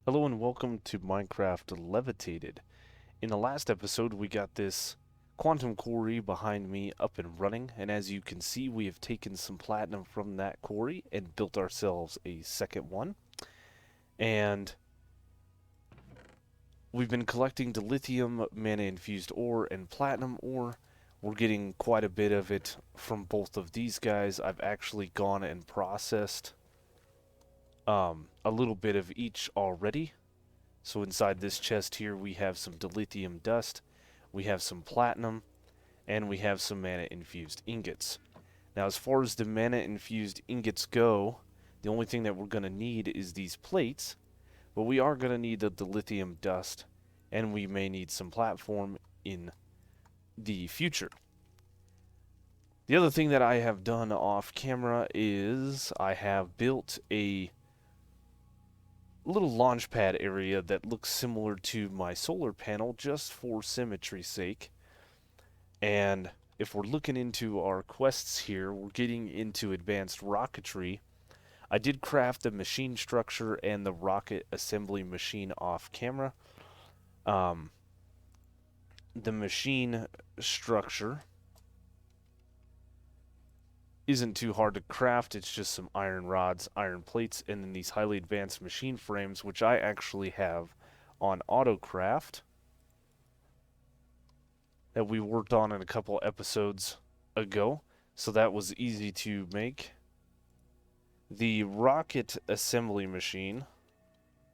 Hello and welcome to Minecraft Levitated. In the last episode, we got this quantum quarry behind me up and running, and as you can see, we have taken some platinum from that quarry and built ourselves a second one. And we've been collecting the lithium, mana-infused ore, and platinum ore. We're getting quite a bit of it from both of these guys. I've actually gone and processed a little bit of each already. So inside this chest here, we have some dilithium dust, we have some platinum, and we have some mana-infused ingots. Now, as far as the mana-infused ingots go, the only thing that we're going to need is these plates, but we are going to need the dilithium dust, and we may need some platform in the future. The other thing that I have done off camera is I have built a little launch pad area that looks similar to my solar panel just for symmetry's sake. And if we're looking into our quests here, we're getting into advanced rocketry. I did craft the machine structure and the rocket assembly machine off camera. Um, the machine structure isn't too hard to craft. It's just some iron rods, iron plates, and then these highly advanced machine frames, which I actually have on AutoCraft that we worked on in a couple episodes ago. So that was easy to make. The rocket assembly machine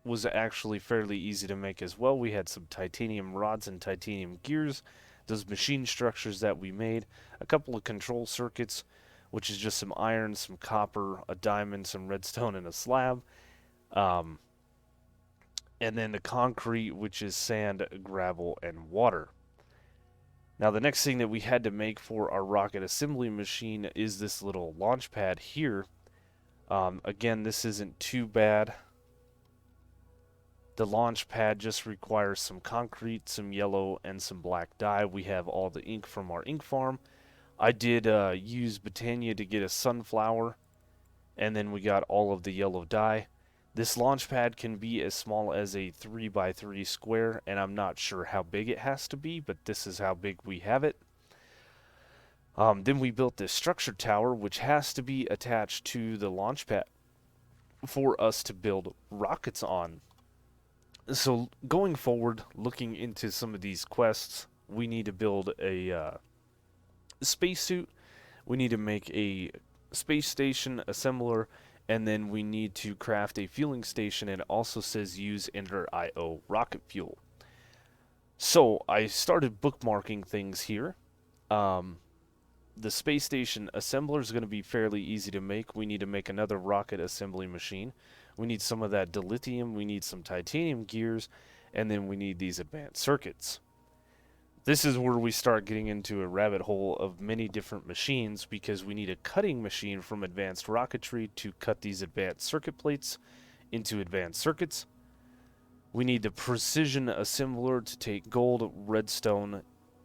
was actually fairly easy to make as well. We had some titanium rods and titanium gears, those machine structures that we made, a couple of control circuits, which is just some iron, some copper, a diamond, some redstone, and a slab. Um, and then the concrete, which is sand, gravel, and water. Now, the next thing that we had to make for our rocket assembly machine is this little launch pad here. Again, this isn't too bad. The launch pad just requires some concrete, some yellow, and some black dye. We have all the ink from our ink farm. I did use Botania to get a sunflower, and then we got all of the yellow dye. This launch pad can be as small as a 3x3 square, and I'm not sure how big it has to be, but this is how big we have it. Then we built this structure tower, which has to be attached to the launch pad for us to build rockets on. So going forward, looking into some of these quests, we need to build a spacesuit, we need to make a space station assembler, and then we need to craft a fueling station. And it also says use Ender IO rocket fuel. So I started bookmarking things here. The space station assembler is going to be fairly easy to make. We need to make another rocket assembly machine. We need some of that dilithium, we need some titanium gears, and then we need these advanced circuits. This is where we start getting into a rabbit hole of many different machines, because we need a cutting machine from advanced rocketry to cut these advanced circuit plates into advanced circuits. We need the precision assembler to take gold, redstone,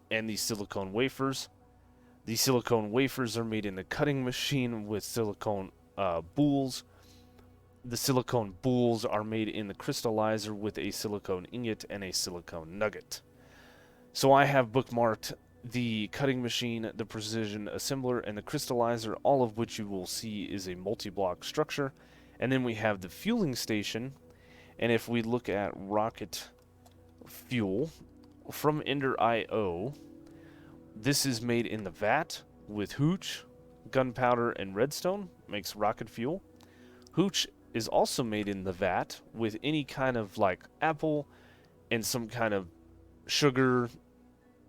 and these silicone wafers. These silicone wafers are made in the cutting machine with silicone boules. The silicone boules are made in the crystallizer with a silicone ingot and a silicone nugget. So I have bookmarked the cutting machine, the precision assembler, and the crystallizer, all of which you will see is a multi-block structure. And then we have the fueling station. And if we look at rocket fuel from Ender IO, this is made in the vat with hooch, gunpowder, and redstone, makes rocket fuel. Hooch is also made in the vat with any kind of like apple and some kind of sugar,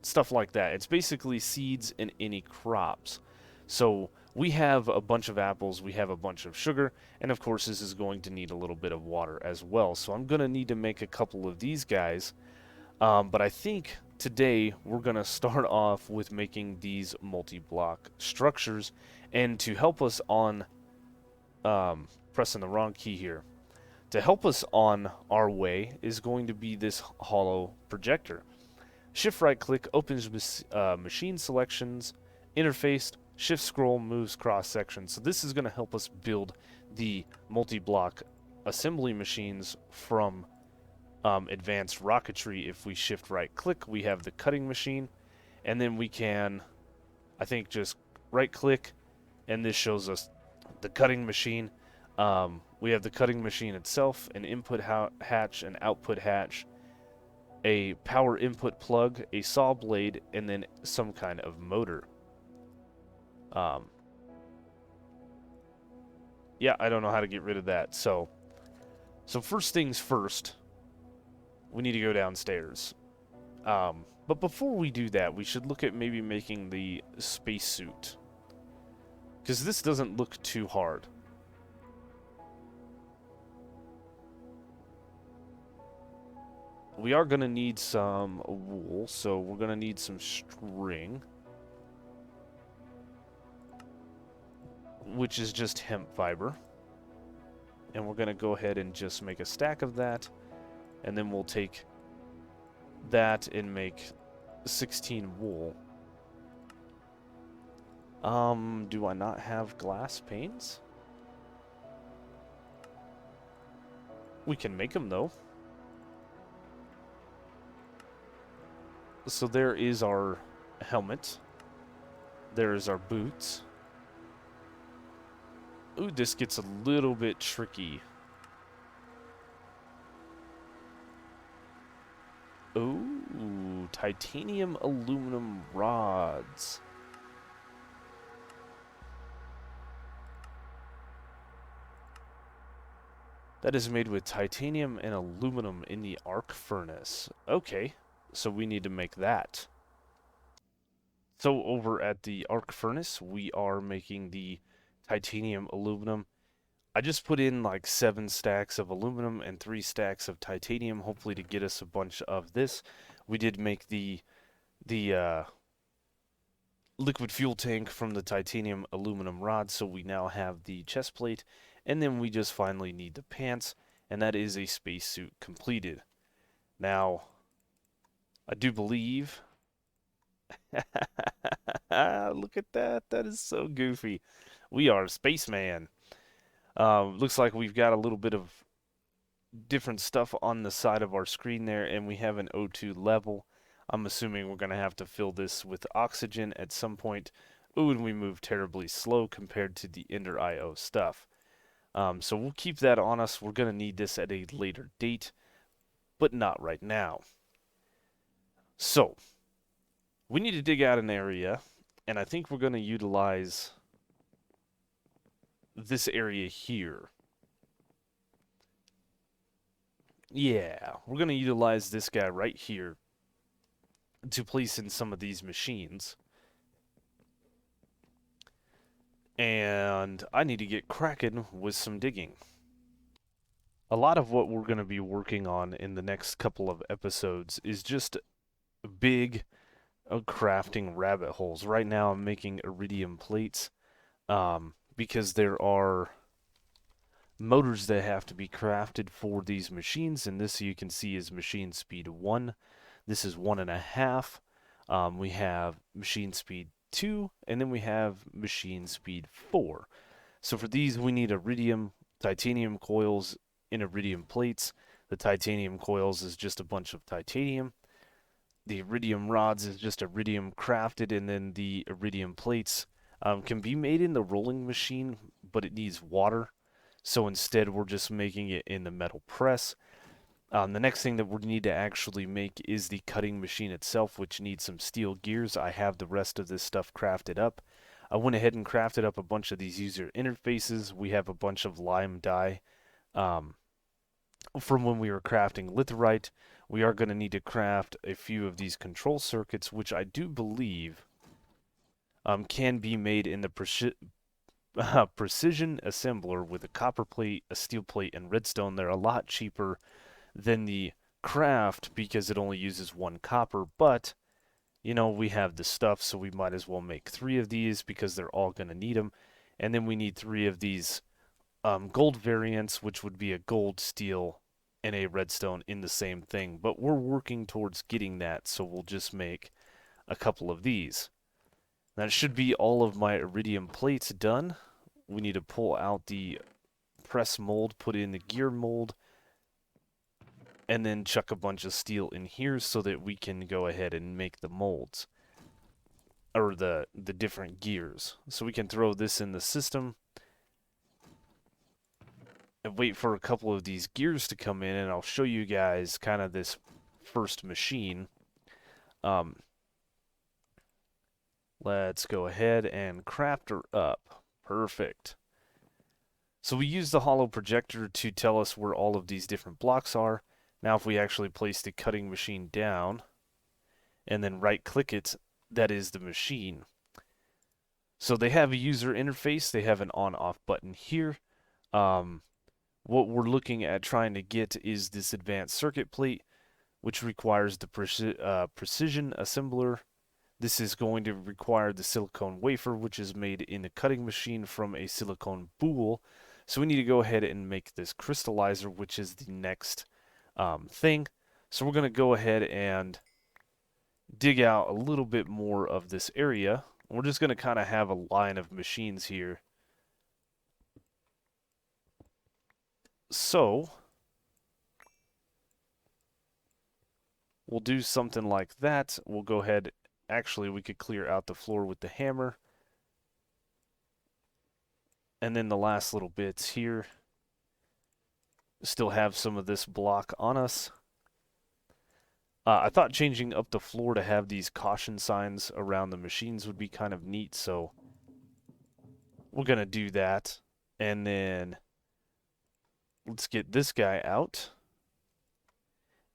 stuff like that. It's basically seeds and any crops. So we have a bunch of apples, we have a bunch of sugar, and of course this is going to need a little bit of water as well. So I'm going to need to make a couple of these guys. But I think today we're going to start off with making these multi-block structures. And to help us on, pressing the wrong key here, to help us on our way is going to be this hollow projector. Shift right click opens machine selections, interface, shift scroll moves cross section. So this is going to help us build the multi-block assembly machines from advanced rocketry, if we shift right click, we have the cutting machine, and then we can, I think, just right click, and this shows us the cutting machine. We have the cutting machine itself, an input hatch, an output hatch, a power input plug, a saw blade, and then some kind of motor. Um, yeah, I don't know how to get rid of that. So first things first, we need to go downstairs. But before we do that, we should look at maybe making the spacesuit, because this doesn't look too hard. We are going to need some wool, so we're going to need some string, which is just hemp fiber. And we're going to go ahead and just make a stack of that, and then we'll take that and make 16 wool. Do I not have glass panes? We can make them, though. So there is our helmet. There is our boots. Ooh, this gets a little bit tricky. Ooh, titanium aluminum rods. That is made with titanium and aluminum in the arc furnace. Okay, so we need to make that. So over at the arc furnace, we are making the titanium aluminum. I just put in like 7 stacks of aluminum and 3 stacks of titanium, hopefully to get us a bunch of this. We did make the liquid fuel tank from the titanium aluminum rod, so we now have the chest plate, and then we just finally need the pants, and that is a spacesuit completed. Now, I do believe... Look at that. That is so goofy. We are Spaceman. Looks like we've got a little bit of different stuff on the side of our screen there, and we have an O2 level. I'm assuming we're going to have to fill this with oxygen at some point. Ooh, and we move terribly slow compared to the Ender IO stuff. So we'll keep that on us. We're going to need this at a later date, but not right now. So, we need to dig out an area, and I think we're going to utilize this area here. Yeah, we're going to utilize this guy right here to place in some of these machines. And I need to get cracking with some digging. A lot of what we're going to be working on in the next couple of episodes is just big crafting rabbit holes. Right now I'm making iridium plates because there are motors that have to be crafted for these machines, and this you can see is machine speed 1. This is 1.5. We have machine speed 2, and then we have machine speed 4. So for these we need iridium, titanium coils, and iridium plates. The titanium coils is just a bunch of titanium. The iridium rods is just iridium crafted, and then the iridium plates can be made in the rolling machine, but it needs water. So instead we're just making it in the metal press. The next thing that we need to actually make is the cutting machine itself, which needs some steel gears. I have the rest of this stuff crafted up. I went ahead and crafted up a bunch of these user interfaces. We have a bunch of lime dye from when we were crafting litherite. We are going to need to craft a few of these control circuits, which I do believe can be made in the precision assembler with a copper plate, a steel plate, and redstone. They're a lot cheaper than the craft because it only uses 1 copper, but you know, we have the stuff, so we might as well make 3 of these because they're all going to need them. And then we need 3 of these gold variants, which would be a gold, steel, and a redstone in the same thing. But we're working towards getting that, so we'll just make a couple of these. That should be all of my iridium plates done. We need to pull out the press mold, put in the gear mold, and then chuck a bunch of steel in here so that we can go ahead and make the molds, or the different gears. So we can throw this in the system and wait for a couple of these gears to come in, and I'll show you guys kind of this first machine. Um, let's go ahead and craft her up. Perfect. So we use the hollow projector to tell us where all of these different blocks are. Now if we actually place the cutting machine down and then right click it, that is the machine. So they have a user interface, they have an on-off button here. What we're looking at trying to get is this advanced circuit plate, which requires the precision assembler. This is going to require the silicone wafer, which is made in a cutting machine from a silicone boule. So we need to go ahead and make this crystallizer, which is the next thing. So we're going to go ahead and dig out a little bit more of this area. We're just going to kind of have a line of machines here. So we'll do something like that. We'll go ahead. Actually, we could clear out the floor with the hammer. And then the last little bits here still have some of this block on us. I thought changing up the floor to have these caution signs around the machines would be kind of neat, so we're going to do that. And then let's get this guy out.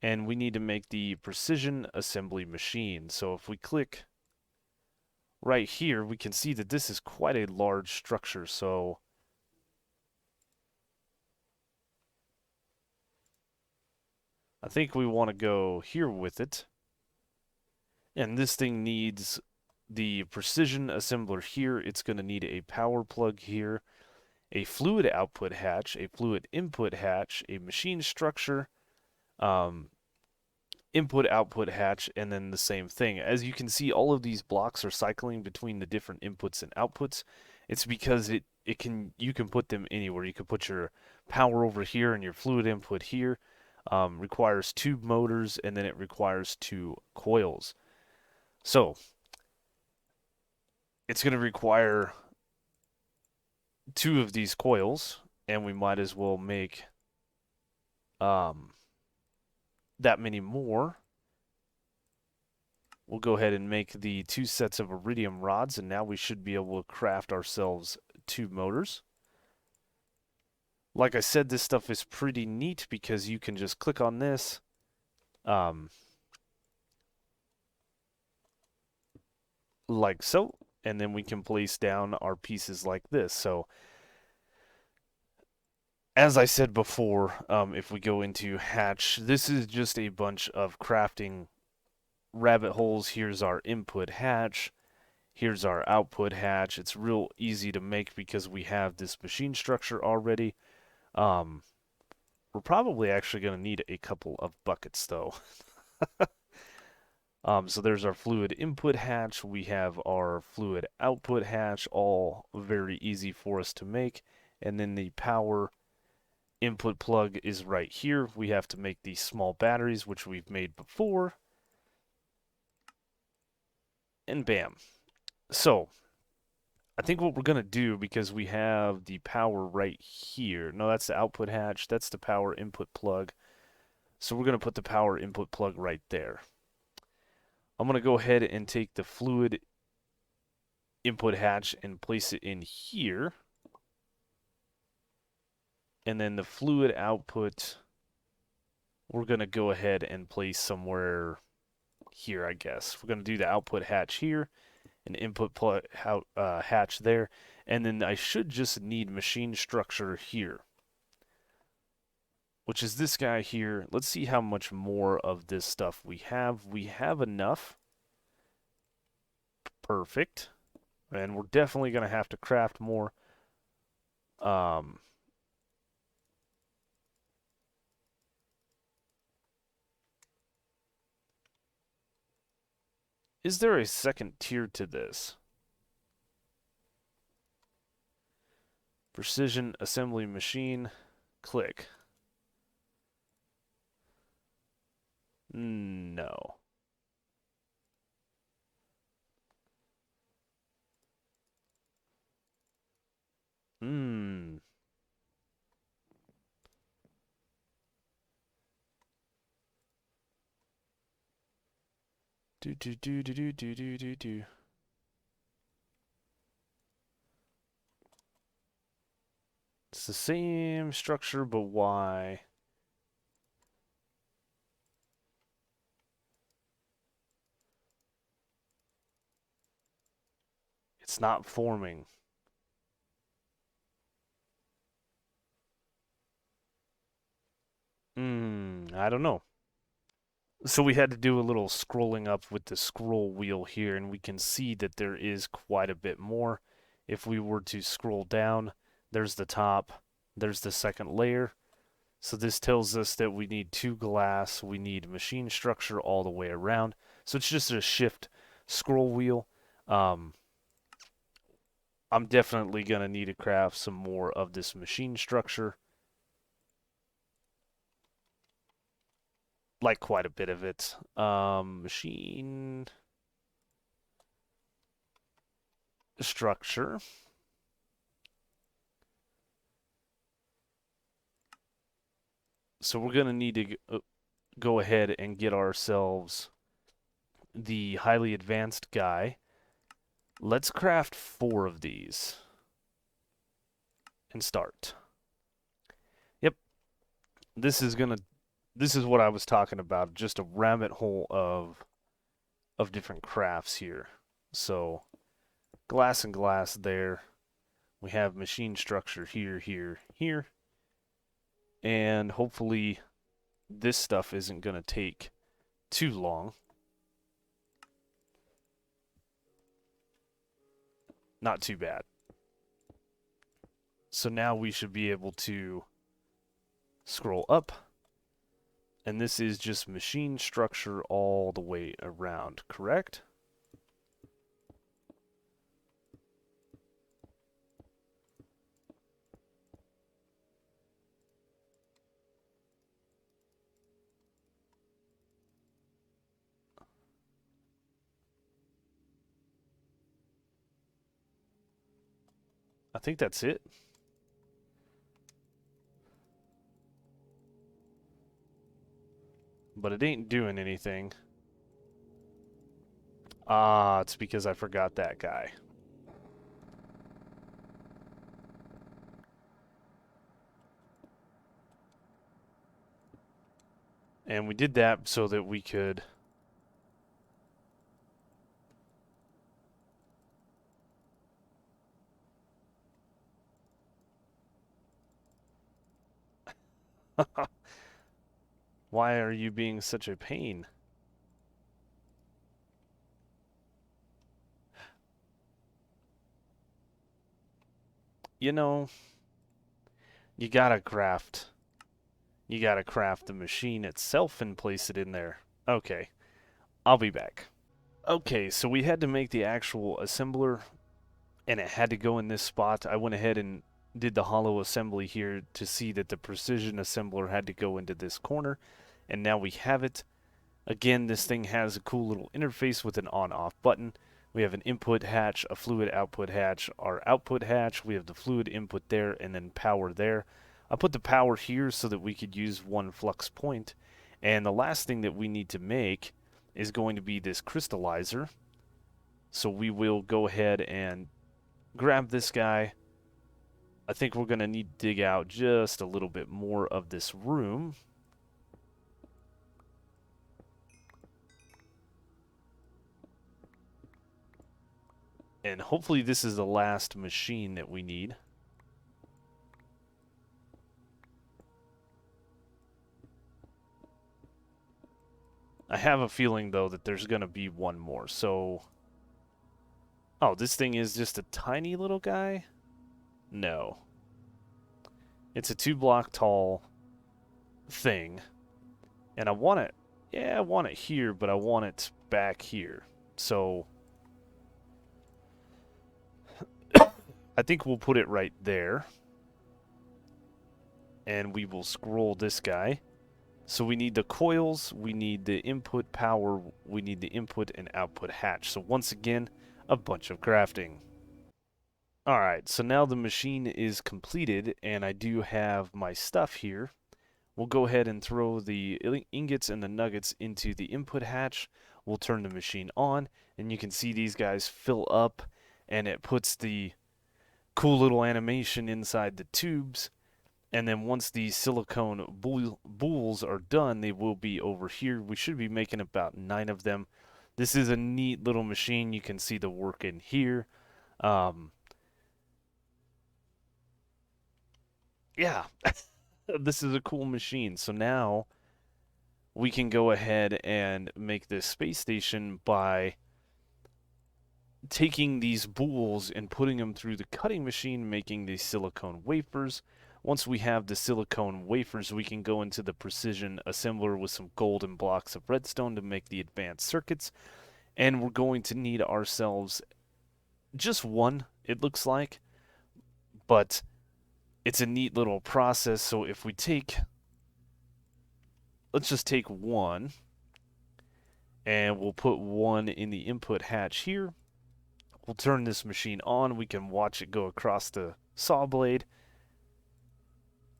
And we need to make the precision assembly machine. So if we click right here, we can see that this is quite a large structure. So I think we want to go here with it. And this thing needs the precision assembler here. It's going to need a power plug here, a fluid output hatch, a fluid input hatch, a machine structure, input output hatch, and then the same thing. As you can see, all of these blocks are cycling between the different inputs and outputs. It's because you can put them anywhere. You can put your power over here and your fluid input here. Requires 2 motors, and then it requires 2 coils. So it's going to require 2 of these coils, and we might as well make that many more. We'll go ahead and make the 2 sets of iridium rods, and now we should be able to craft ourselves 2 motors. Like I said, this stuff is pretty neat because you can just click on this. Like so, and then we can place down our pieces like this. So as I said before, if we go into hatch, this is just a bunch of crafting rabbit holes. Here's our input hatch. Here's our output hatch. It's real easy to make because we have this machine structure already. We're probably actually going to need a couple of buckets though. So there's our fluid input hatch. We have our fluid output hatch, all very easy for us to make. And then the power input plug is right here. We have to make these small batteries, which we've made before. And bam. So I think what we're going to do, because we have the power right here. No, that's the output hatch. That's the power input plug. So we're going to put the power input plug right there. I'm going to go ahead and take the fluid input hatch and place it in here. And then the fluid output, we're going to go ahead and place somewhere here, I guess. We're going to do the output hatch here, an input hatch there, and then I should just need machine structure here, which is this guy here. Let's see how much more of this stuff we have. We have enough. Perfect. And we're definitely going to have to craft more. Is there a second tier to this? Precision assembly machine. Click. No. Hmm. Do do do do do do do do do. It's the same structure, but why? It's not forming. I don't know. So we had to do a little scrolling up with the scroll wheel here, and we can see that there is quite a bit more. If we were to scroll down, there's the top, there's the second layer. So this tells us that we need 2 glass, we need machine structure all the way around. So it's just a shift scroll wheel. Um, I'm definitely going to need to craft some more of this machine structure. Like quite a bit of it. Machine structure. So we're going to need to go ahead and get ourselves the highly advanced guy. Let's craft 4 of these and start. Yep, this is what I was talking about, just a rabbit hole of different crafts here. So, glass and glass there. We have machine structure here, here, here. And hopefully this stuff isn't going to take too long. Not too bad. So now we should be able to scroll up. And this is just machine structure all the way around, correct? I think that's it. But it ain't doing anything. Ah, it's because I forgot that guy. And we did that so that we could... Why are you being such a pain? You know, you gotta craft. You gotta craft the machine itself and place it in there. Okay, I'll be back. Okay, so we had to make the actual assembler, and it had to go in this spot. I went ahead and did the hollow assembly here to see that the precision assembler had to go into this corner, and now we have it. Again, this thing has a cool little interface with an on-off button. We have an input hatch, a fluid output hatch, our output hatch. We have the fluid input there, and then power there. I put the power here so that we could use one flux point. And the last thing that we need to make is going to be this crystallizer. So we will go ahead and grab this guy. I think we're going to need to dig out just a little bit more of this room. And hopefully this is the last machine that we need. I have a feeling, though, that there's going to be one more. So... Oh, this thing is just a tiny little guy? No. It's a 2-block tall thing. And I want it... Yeah, I want it here, but I want it back here. So... I think we'll put it right there. And we will scroll this guy. So we need the coils, we need the input power, we need the input and output hatch. So once again, a bunch of crafting. Alright, so now the machine is completed and I do have my stuff here. We'll go ahead and throw the ingots and the nuggets into the input hatch. We'll turn the machine on and you can see these guys fill up and it puts the cool little animation inside the tubes. And then once these silicone boules are done, they will be over here. We should be making about 9 of them. This is a neat little machine. You can see the work in here. Yeah, this is a cool machine. So now we can go ahead and make this space station by taking these boules and putting them through the cutting machine, making these silicone wafers. Once we have the silicone wafers, we can go into the precision assembler with some golden blocks of redstone to make the advanced circuits. And we're going to need ourselves just one, it looks like. But it's a neat little process. So if we take, let's just take one. And we'll put one in the input hatch here. We'll turn this machine on. We can watch it go across the saw blade.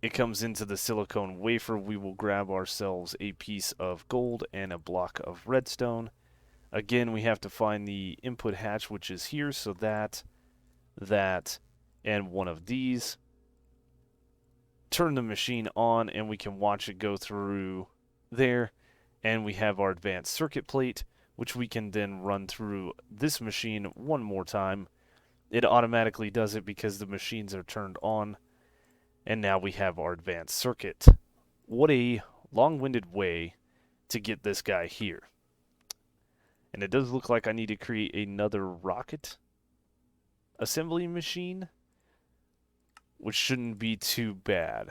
It comes into the silicone wafer. We will grab ourselves a piece of gold and a block of redstone. Again, we have to find the input hatch, which is here. So that, and one of these. Turn the machine on, and we can watch it go through there. And we have our advanced circuit plate, which we can then run through this machine one more time. It automatically does it because the machines are turned on. And now we have our advanced circuit. What a long-winded way to get this guy here. And it does look like I need to create another rocket assembly machine, which shouldn't be too bad.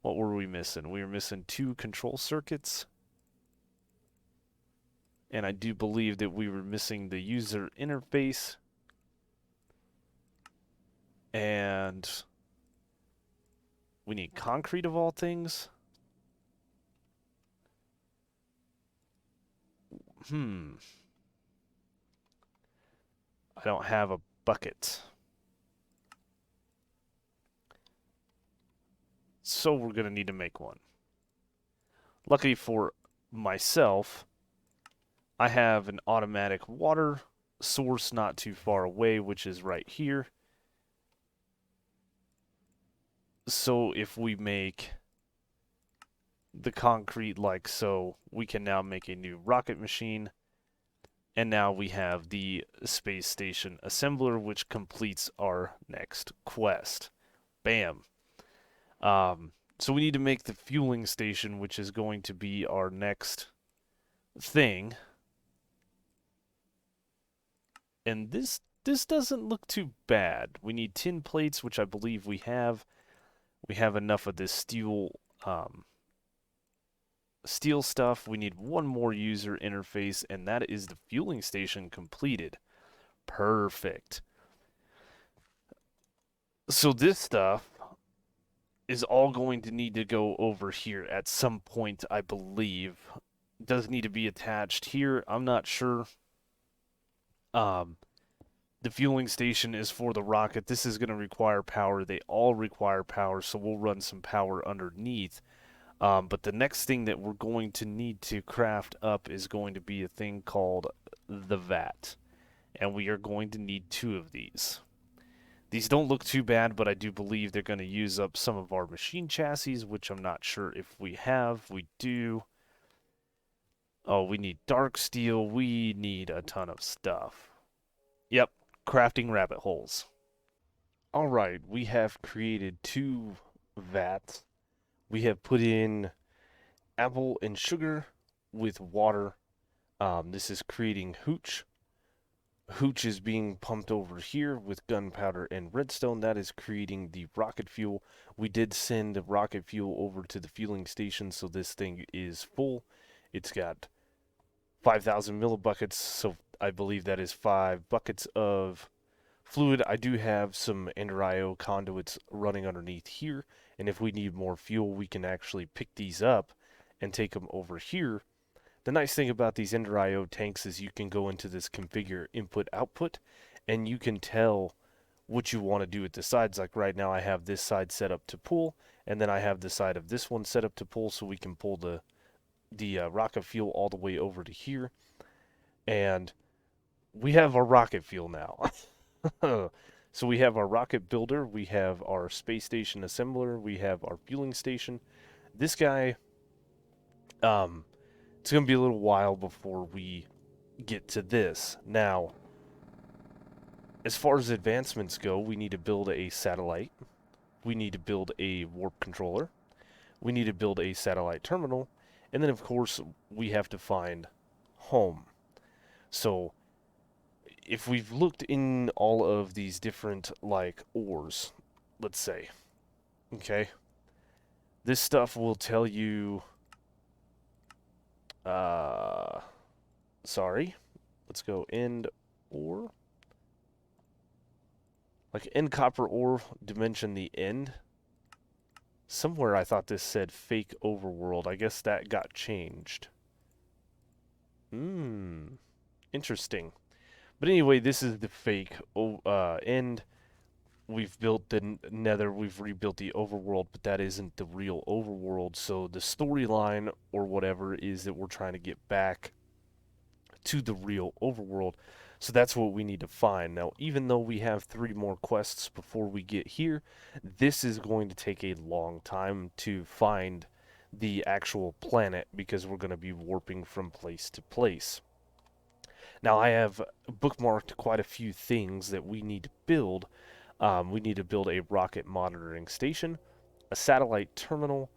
What were we missing? We were missing 2 control circuits. And I do believe that we were missing the user interface. And we need concrete of all things. I don't have a bucket. So we're going to need to make one. Luckily for myself, I have an automatic water source not too far away, which is right here. So if we make the concrete like so, we can now make a new rocket machine. And now we have the space station assembler, which completes our next quest. Bam. So we need to make the fueling station, which is going to be our next thing. And this doesn't look too bad. We need tin plates, which I believe we have. We have enough of this steel stuff. We need one more user interface, and that is the fueling station completed. Perfect. So this stuff is all going to need to go over here at some point, I believe. It does need to be attached here. I'm not sure. The fueling station is for the rocket. This is going to require power. They all require power, so we'll run some power underneath. But the next thing that we're going to need to craft up is going to be a thing called the vat. And we are going to need 2 of these. These don't look too bad, but I do believe they're going to use up some of our machine chassis, which I'm not sure if we have. We do. Oh, we need dark steel. We need a ton of stuff. Yep, crafting rabbit holes. Alright, we have created 2 vats. We have put in apple and sugar with water. This is creating hooch. Hooch is being pumped over here with gunpowder and redstone. That is creating the rocket fuel. We did send rocket fuel over to the fueling station, so this thing is full. It's got 5,000 millibuckets, so I believe that is 5 buckets of fluid. I do have some Ender IO conduits running underneath here, And if we need more fuel, we can actually pick these up and take them over here. The nice thing about these Ender IO tanks is you can go into this configure input output and you can tell what you want to do at the sides. Like right now I have this side set up to pull, and then I have the side of this one set up to pull, so we can pull the rocket fuel all the way over to here. And we have our rocket fuel now. So we have our rocket builder, we have our space station assembler, we have our fueling station. This guy, it's going to be a little while before we get to this. Now, as far as advancements go, we need to build a satellite. We need to build a warp controller. We need to build a satellite terminal. And then, of course, we have to find home. So, if we've looked in all of these different, like, ores, let's say, okay, this stuff will tell you, sorry, let's go end ore. Like, end copper ore, dimension the end. Somewhere I thought this said fake overworld. I guess that got changed. Interesting. But anyway, this is the fake end. We've built the nether, we've rebuilt the overworld, but that isn't the real overworld. So the storyline or whatever is that we're trying to get back to the real overworld. So that's what we need to find. Now, even though we have 3 more quests before we get here, this is going to take a long time to find the actual planet because we're going to be warping from place to place. Now, I have bookmarked quite a few things that we need to build. We need to build a rocket monitoring station, a satellite terminal.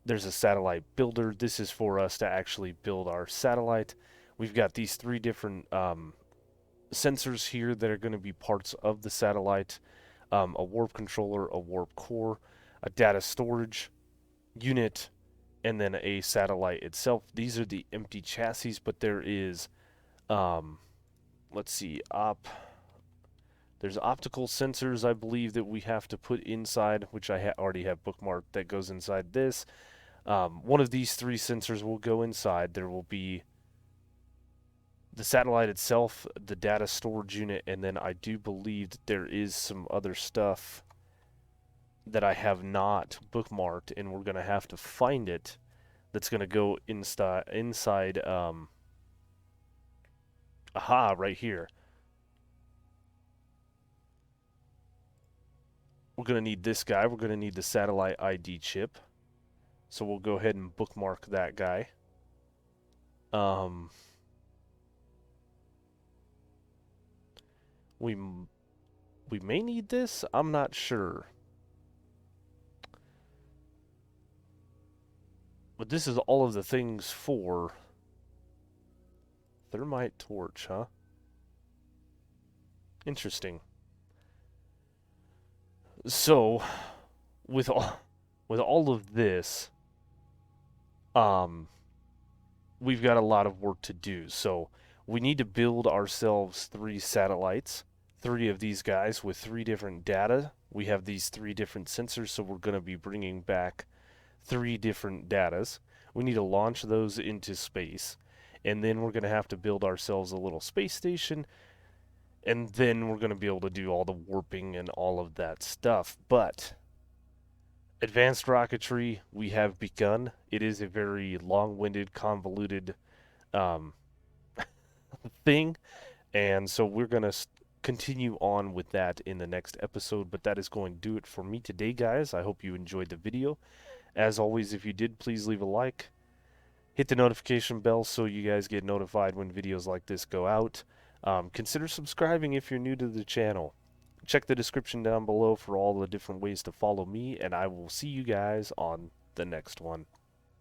There's a satellite builder. This is for us to actually build our satellite. We've got these 3 different sensors here that are going to be parts of the satellite, a warp controller, a warp core, a data storage unit, and then a satellite itself. These are the empty chassis, but there is, let's see, there's optical sensors, I believe, that we have to put inside, which I already have bookmarked, that goes inside this. One of these 3 sensors will go inside. There will be the satellite itself, the data storage unit, and then I do believe that there is some other stuff that I have not bookmarked, and we're going to have to find it, that's going to go inside aha, right here. We're going to need this guy. We're going to need the satellite ID chip. So we'll go ahead and bookmark that guy. We may need this. I'm not sure. But this is all of the things for thermite torch, huh? Interesting. So, with all of this, we've got a lot of work to do. So we need to build ourselves 3 satellites, 3 of these guys with 3 different data. We have these 3 different sensors, so we're going to be bringing back 3 different datas. We need to launch those into space, and then we're going to have to build ourselves a little space station, and then we're going to be able to do all the warping and all of that stuff. But advanced rocketry, we have begun. It is a very long-winded, convoluted thing, and so we're going to continue on with that in the next episode, but that is going to do it for me today, guys. I hope you enjoyed the video. As always, if you did, please leave a like. Hit the notification bell so you guys get notified when videos like this go out. Consider subscribing if you're new to the channel. Check the description down below for all the different ways to follow me, and I will see you guys on the next one.